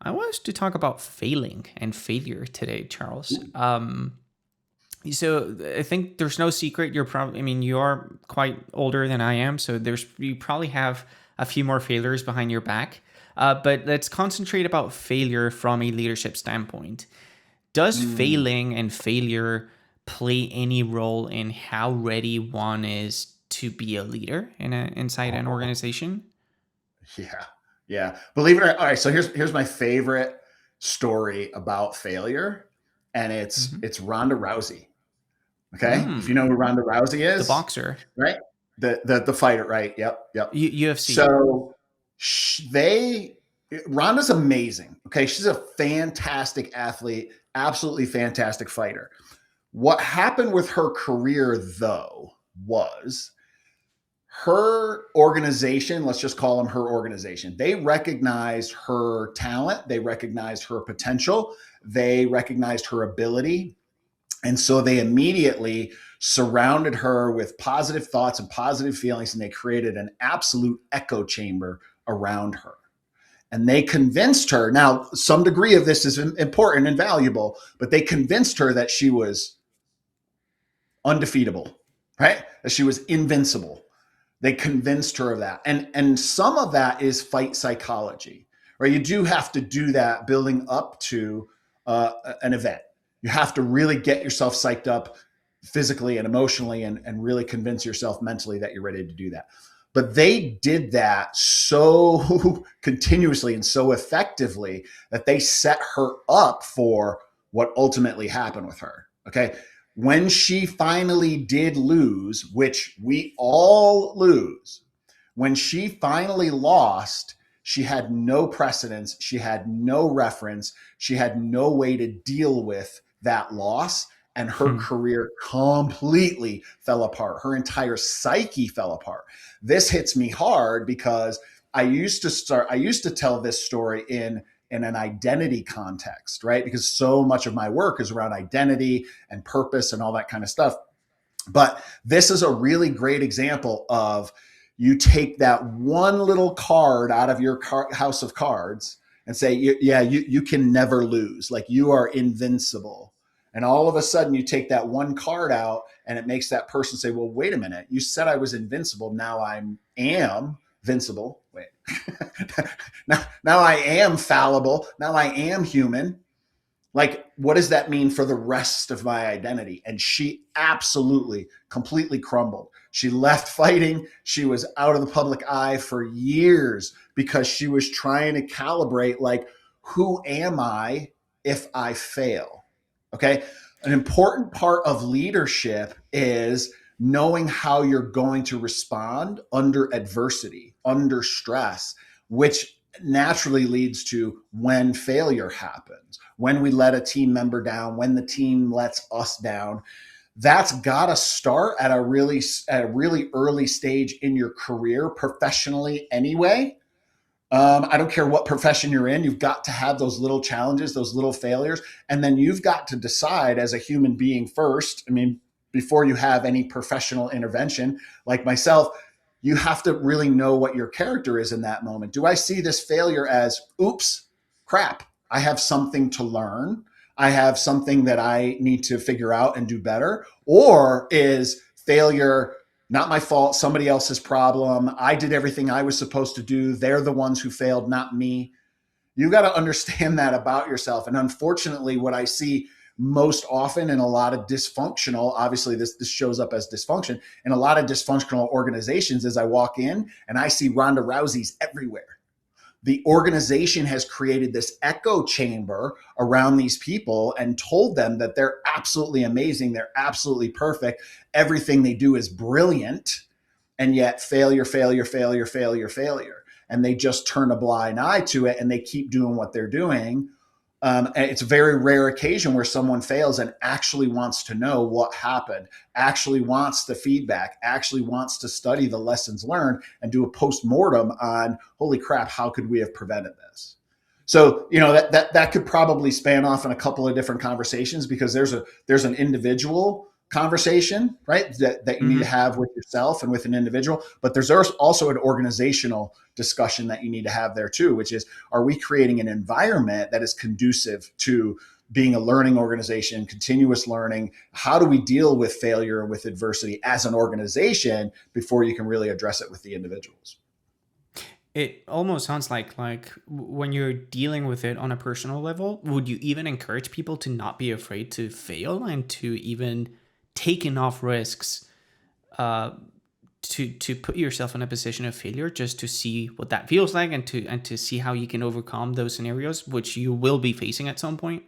I want us to talk about failing and failure today, Charles. So I think there's no secret. You're probably, I mean, you are quite older than I am, so you probably have a few more failures behind your back. But let's concentrate about failure from a leadership standpoint. Does Mm, failing and failure play any role in how ready one is to be a leader inside an oh, organization? yeah, yeah. Believe it or not. All right, so here's my favorite story about failure, and Mm-hmm. it's Ronda Rousey. Okay, if you know who Mm, Ronda Rousey the is, boxer, right? The fighter, right? Yep, yep. UFC. So they Ronda's amazing. Okay, she's a fantastic athlete, absolutely fantastic fighter. What happened with her career though was her organization, let's just call them her organization, they recognized her talent, they recognized her potential, they recognized her ability. And so they immediately surrounded her with positive thoughts and positive feelings, and they created an absolute echo chamber around her. And they convinced her, now, some degree of this is important and valuable, but they convinced her that she was undefeatable, right? That she was invincible. They convinced her of that. And some of that is fight psychology, right? You do have to do that building up to an event. You have to really get yourself psyched up physically and emotionally and really convince yourself mentally that you're ready to do that. But they did that so continuously and so effectively that they set her up for what ultimately happened with her. Okay. When she finally did lose, which we all lose, when she finally lost, she had no precedence, she had no reference, she had no way to deal with that loss. And her career completely fell apart. Her entire psyche fell apart. This hits me hard because I used to tell this story in an identity context, right? Because so much of my work is around identity and purpose and all that kind of stuff. But this is a really great example of you take that one little card out of your house of cards and say, yeah, you can never lose. Like you are invincible. And all of a sudden, you take that one card out and it makes that person say, well, wait a minute. You said I was invincible. Now I am invincible. Wait. now I am fallible. Now I am human. Like, what does that mean for the rest of my identity? And she absolutely completely crumbled. She left fighting. She was out of the public eye for years because she was trying to calibrate, like, who am I if I fail? Okay. An important part of leadership is knowing how you're going to respond under adversity, under stress, which naturally leads to when failure happens, when we let a team member down, when the team lets us down. That's got to start at a really early stage in your career professionally anyway. I don't care what profession you're in, you've got to have those little challenges, those little failures. And then you've got to decide as a human being first. I mean, before you have any professional intervention, like myself, you have to really know what your character is in that moment. Do I see this failure as, oops, crap, I have something to learn? I have something that I need to figure out and do better? Or is failure not my fault, somebody else's problem? I did everything I was supposed to do. They're the ones who failed, not me. You got to understand that about yourself. And unfortunately, what I see most often in a lot of dysfunctional, obviously this shows up as dysfunction in a lot of dysfunctional organizations, is I walk in and I see Ronda Rousey's everywhere. The organization has created this echo chamber around these people and told them that they're absolutely amazing, they're absolutely perfect, everything they do is brilliant, and yet failure, failure, failure, failure, failure. And they just turn a blind eye to it and they keep doing what they're doing. And it's a very rare occasion where someone fails and actually wants to know what happened, actually wants the feedback, actually wants to study the lessons learned and do a post-mortem on, holy crap, how could we have prevented this? So, that could probably span off in a couple of different conversations, because there's an individual conversation, right? That you need to Mm-hmm. have with yourself and with an individual. But there's also an organizational discussion that you need to have there too, which is, are we creating an environment that is conducive to being a learning organization, continuous learning? How do we deal with failure and with adversity as an organization before you can really address it with the individuals? It almost sounds like when you're dealing with it on a personal level, would you even encourage people to not be afraid to fail and to even take enough risks uh, to put yourself in a position of failure, just to see what that feels like, and to see how you can overcome those scenarios, which you will be facing at some point?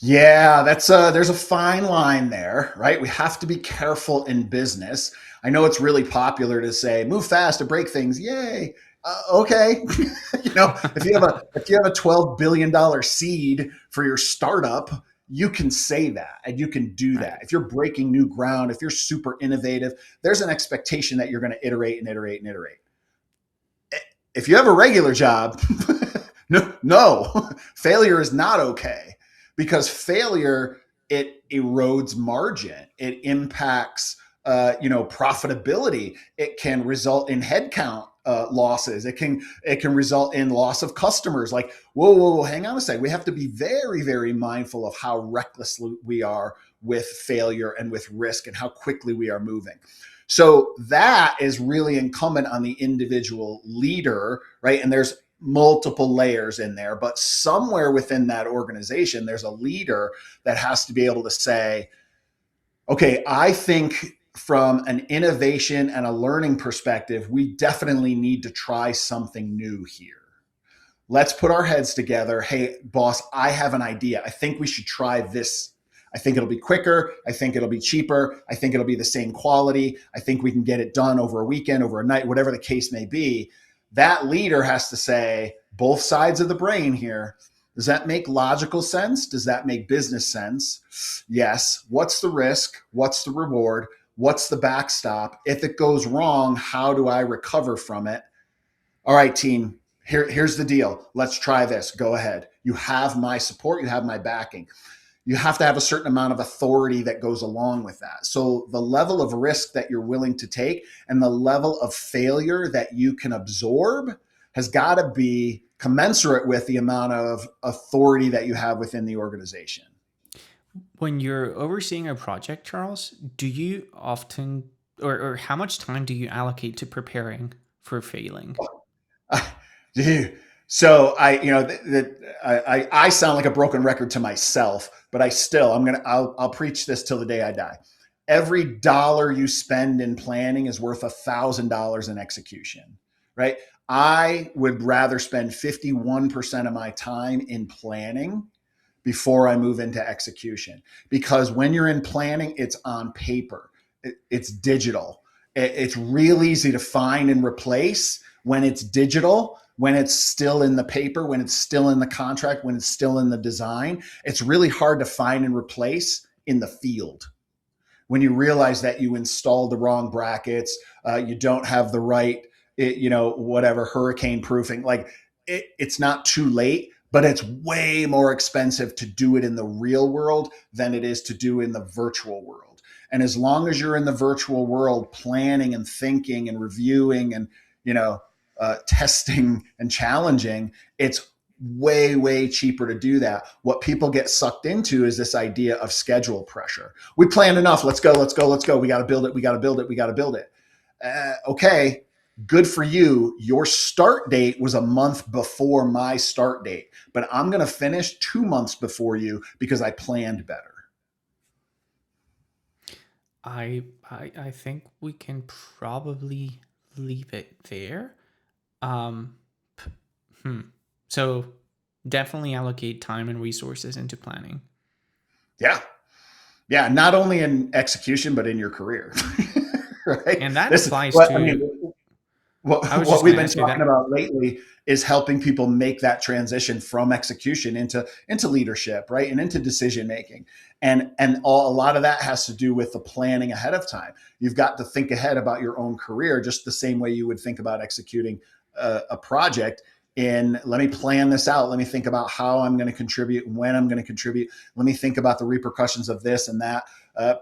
Yeah, there's a fine line there, right? We have to be careful in business. I know it's really popular to say move fast to break things. Yay. Okay. If you have a $12 billion seed for your startup, you can say that and you can do that. Right. If you're breaking new ground, if you're super innovative, there's an expectation that you're going to iterate and iterate and iterate. If you have a regular job, no, failure is not okay, because failure, it erodes margin, it impacts profitability. It can result in headcount losses. It can result in loss of customers. Like, whoa, hang on a second. We have to be very, very mindful of how reckless we are with failure and with risk, and how quickly we are moving. So that is really incumbent on the individual leader, right? And there's multiple layers in there, but somewhere within that organization, there's a leader that has to be able to say, okay, I think from an innovation and a learning perspective, we definitely need to try something new here. Let's put our heads together. Hey, boss, I have an idea. I think we should try this. I think it'll be quicker. I think it'll be cheaper. I think it'll be the same quality. I think we can get it done over a weekend, over a night, whatever the case may be. That leader has to say, both sides of the brain here. Does that make logical sense? Does that make business sense? Yes. What's the risk? What's the reward? What's the backstop? If it goes wrong, how do I recover from it? All right, team, here's the deal. Let's try this. Go ahead. You have my support. You have my backing. You have to have a certain amount of authority that goes along with that. So the level of risk that you're willing to take and the level of failure that you can absorb has got to be commensurate with the amount of authority that you have within the organization. When you're overseeing a project, Charles, do you often, or how much time do you allocate to preparing for failing? So I sound like a broken record to myself, but I'll preach this till the day I die. Every dollar you spend in planning is worth $1,000 in execution, right? I would rather spend 51% of my time in planning before I move into execution, because when you're in planning, it's on paper, it's digital. It's real easy to find and replace when it's digital, when it's still in the paper, when it's still in the contract, when it's still in the design. It's really hard to find and replace in the field when you realize that you installed the wrong brackets, you don't have the right, whatever, hurricane proofing. Like, it's not too late, but it's way more expensive to do it in the real world than it is to do in the virtual world. And as long as you're in the virtual world, planning and thinking and reviewing and, testing and challenging, it's way, way cheaper to do that. What people get sucked into is this idea of schedule pressure. We planned enough. Let's go. We got to build it. We got to build it. Okay, good for you. Your start date was a month before my start date, but I'm going to finish 2 months before you because I planned better. I think we can probably leave it there. Um, hmm. So definitely allocate time and resources into planning. Yeah. Yeah. Not only in execution, but in your career. Right. And that This is applies what I to, mean. What, I was what just we've going to been ask you talking that. about lately is helping people make that transition from execution into leadership, right, and into decision making, and a lot of that has to do with the planning ahead of time. You've got to think ahead about your own career, just the same way you would think about executing a project. in let me plan this out. Let me think about how I'm going to contribute and when I'm going to contribute. Let me think about the repercussions of this and that.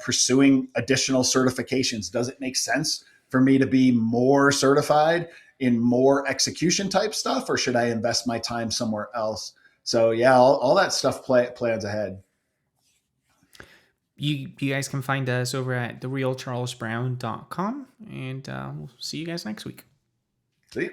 Pursuing additional certifications. Does it make sense for me to be more certified in more execution type stuff, or should I invest my time somewhere else? So yeah, all that stuff plans ahead. You guys can find us over at therealcharlesbrown.com, and we'll see you guys next week. See?